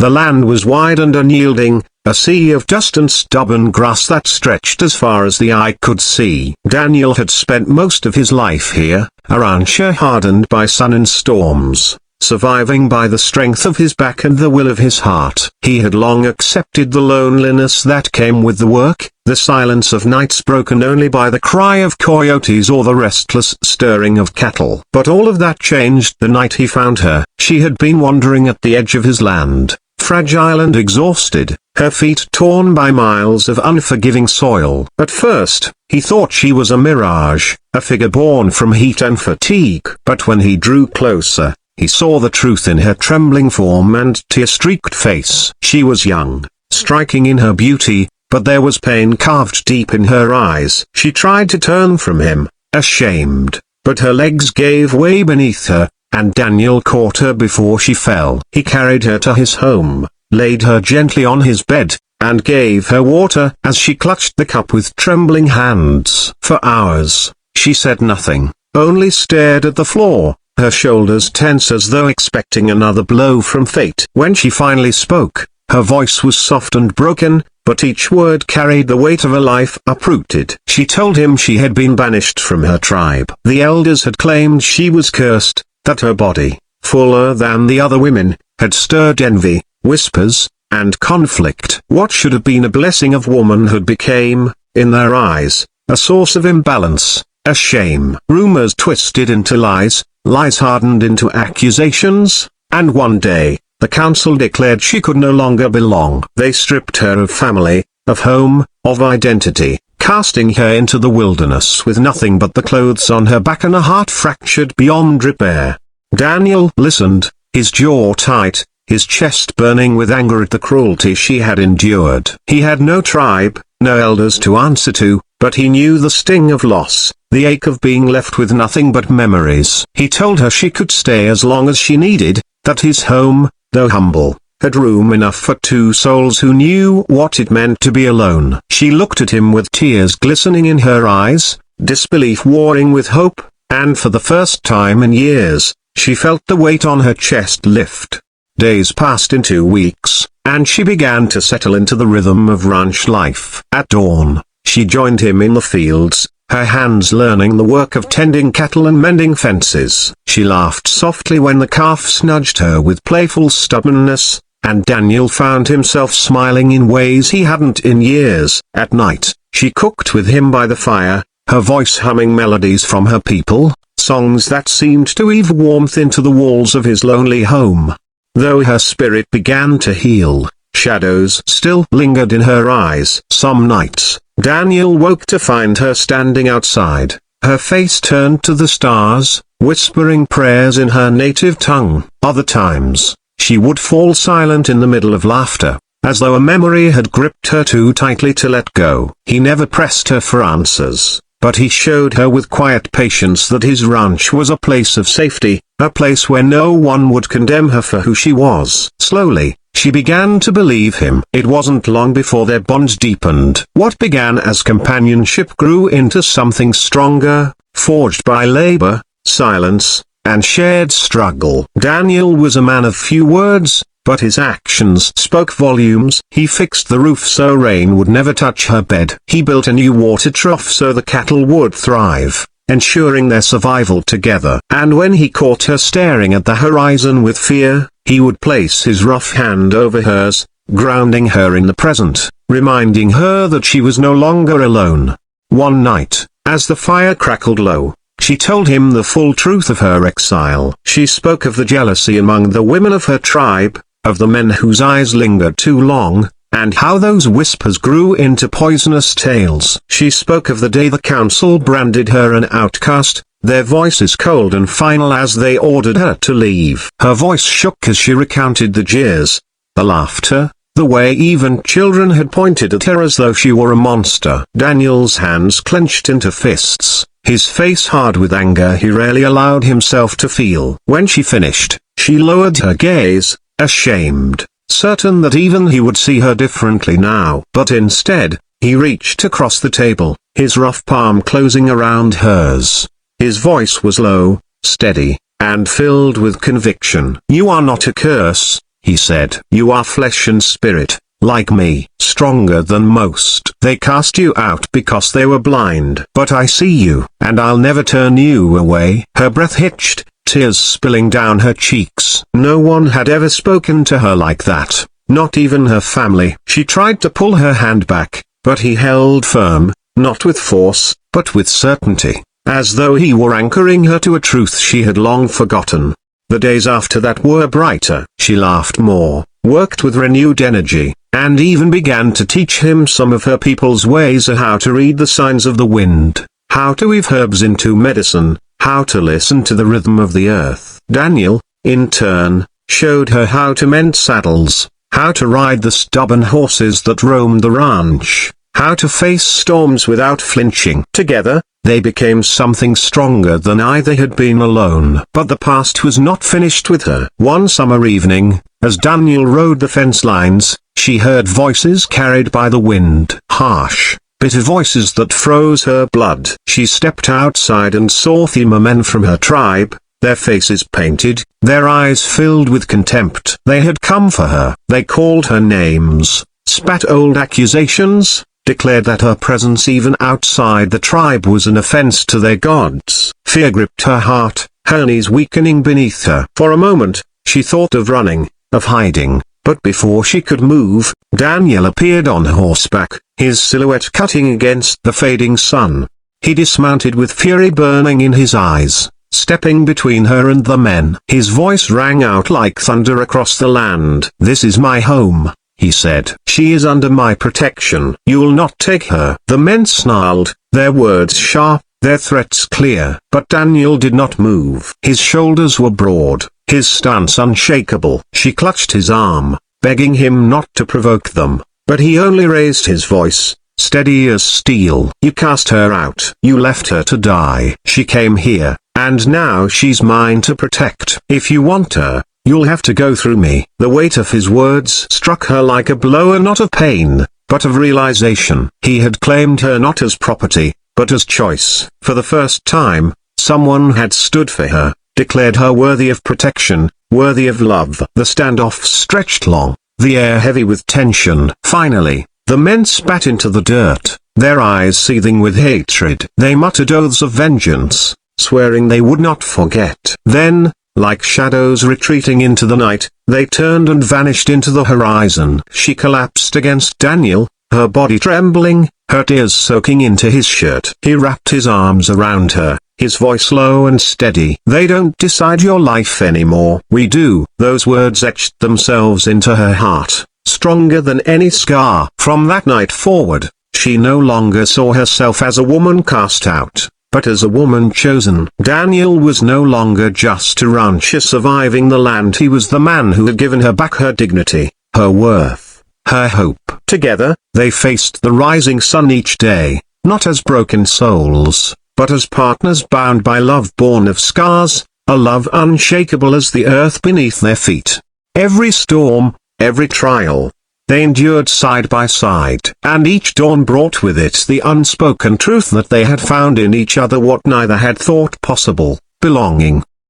The land was wide and unyielding, a sea of dust and stubborn grass that stretched as far as the eye could see. Daniel had spent most of his life here, a rancher hardened by sun and storms, surviving by the strength of his back and the will of his heart. He had long accepted the loneliness that came with the work, the silence of nights broken only by the cry of coyotes or the restless stirring of cattle. But all of that changed the night he found her. She had been wandering at the edge of his land, fragile and exhausted, her feet torn by miles of unforgiving soil. At first, he thought she was a mirage, a figure born from heat and fatigue. But when he drew closer, he saw the truth in her trembling form and tear-streaked face. She was young, striking in her beauty, but there was pain carved deep in her eyes. She tried to turn from him, ashamed, but her legs gave way beneath her, and Daniel caught her before she fell. He carried her to his home, laid her gently on his bed, and gave her water as she clutched the cup with trembling hands. For hours, she said nothing, only stared at the floor, her shoulders tense as though expecting another blow from fate. When she finally spoke, her voice was soft and broken, but each word carried the weight of a life uprooted. She told him she had been banished from her tribe. The elders had claimed she was cursed, that her body, fuller than the other women, had stirred envy, whispers, and conflict. What should have been a blessing of womanhood became, in their eyes, a source of imbalance, a shame. Rumors twisted into lies, lies hardened into accusations, and one day, the council declared she could no longer belong. They stripped her of family, of home, of identity, casting her into the wilderness with nothing but the clothes on her back and a heart fractured beyond repair. Daniel listened, his jaw tight, his chest burning with anger at the cruelty she had endured. He had no tribe, no elders to answer to, but he knew the sting of loss, the ache of being left with nothing but memories. He told her she could stay as long as she needed, that his home, though humble, had room enough for two souls who knew what it meant to be alone. She looked at him with tears glistening in her eyes, disbelief warring with hope, and for the first time in years, she felt the weight on her chest lift. Days passed into weeks, and she began to settle into the rhythm of ranch life. At dawn, she joined him in the fields, her hands learning the work of tending cattle and mending fences. She laughed softly when the calves nudged her with playful stubbornness, and Daniel found himself smiling in ways he hadn't in years. At night, she cooked with him by the fire, her voice humming melodies from her people, songs that seemed to weave warmth into the walls of his lonely home. Though her spirit began to heal, shadows still lingered in her eyes. Some nights, Daniel woke to find her standing outside, her face turned to the stars, whispering prayers in her native tongue. Other times, she would fall silent in the middle of laughter, as though a memory had gripped her too tightly to let go. He never pressed her for answers, but he showed her with quiet patience that his ranch was a place of safety, a place where no one would condemn her for who she was. Slowly, she began to believe him. It wasn't long before their bonds deepened. What began as companionship grew into something stronger, forged by labor, silence, and shared struggle. Daniel was a man of few words, but his actions spoke volumes. He fixed the roof so rain would never touch her bed. He built a new water trough so the cattle would thrive, ensuring their survival together. And when he caught her staring at the horizon with fear, he would place his rough hand over hers, grounding her in the present, reminding her that she was no longer alone. One night, as the fire crackled low, she told him the full truth of her exile. She spoke of the jealousy among the women of her tribe, of the men whose eyes lingered too long, and how those whispers grew into poisonous tales. She spoke of the day the council branded her an outcast, their voices cold and final as they ordered her to leave. Her voice shook as she recounted the jeers, the laughter, the way even children had pointed at her as though she were a monster. Daniel's hands clenched into fists, his face hard with anger he rarely allowed himself to feel. When she finished, she lowered her gaze, ashamed, certain that even he would see her differently now. But instead, he reached across the table, his rough palm closing around hers. His voice was low, steady, and filled with conviction. "You are not a curse," he said. You are flesh and spirit, like me, stronger than most. They cast you out because they were blind. But I see you, and I'll never turn you away. Her breath hitched, tears spilling down her cheeks. No one had ever spoken to her like that, not even her family. She tried to pull her hand back, but he held firm, not with force, but with certainty, as though he were anchoring her to a truth she had long forgotten. The days after that were brighter. She laughed more, worked with renewed energy, and even began to teach him some of her people's ways, how to read the signs of the wind, how to weave herbs into medicine, how to listen to the rhythm of the earth. Daniel, in turn, showed her how to mend saddles, how to ride the stubborn horses that roamed the ranch, how to face storms without flinching. Together, they became something stronger than either had been alone. But the past was not finished with her. One summer evening, as Daniel rode the fence lines, she heard voices carried by the wind. Harsh, bitter voices that froze her blood. She stepped outside and saw 3 men from her tribe, their faces painted, their eyes filled with contempt. They had come for her. They called her names, spat old accusations, declared that her presence even outside the tribe was an offense to their gods. Fear gripped her heart, her knees weakening beneath her. For a moment, she thought of running, of hiding, but before she could move, Daniel appeared on horseback, his silhouette cutting against the fading sun. He dismounted with fury burning in his eyes, stepping between her and the men. His voice rang out like thunder across the land. "This is my home," he said. "She is under my protection. You'll not take her." The men snarled, their words sharp, their threats clear. But Daniel did not move. His shoulders were broad, his stance unshakable. She clutched his arm, begging him not to provoke them, but he only raised his voice, steady as steel. "You cast her out. You left her to die. She came here, and now she's mine to protect. If you want her, you'll have to go through me." The weight of his words struck her like a blow, not of pain, but of realization. He had claimed her not as property, but as choice. For the first time, someone had stood for her, declared her worthy of protection, worthy of love. The standoff stretched long, the air heavy with tension. Finally, the men spat into the dirt, their eyes seething with hatred. They muttered oaths of vengeance, swearing they would not forget. Then, like shadows retreating into the night, they turned and vanished into the horizon. She collapsed against Daniel, her body trembling, her tears soaking into his shirt. He wrapped his arms around her, his voice low and steady. "They don't decide your life anymore. We do." Those words etched themselves into her heart, stronger than any scar. From that night forward, she no longer saw herself as a woman cast out, but as a woman chosen. Daniel was no longer just a rancher surviving the land. He was the man who had given her back her dignity, her worth, her hope. Together, they faced the rising sun each day, not as broken souls, but as partners bound by love born of scars, a love unshakable as the earth beneath their feet. Every storm, every trial, they endured side by side. And each dawn brought with it the unspoken truth that they had found in each other what neither had thought possible: belonging.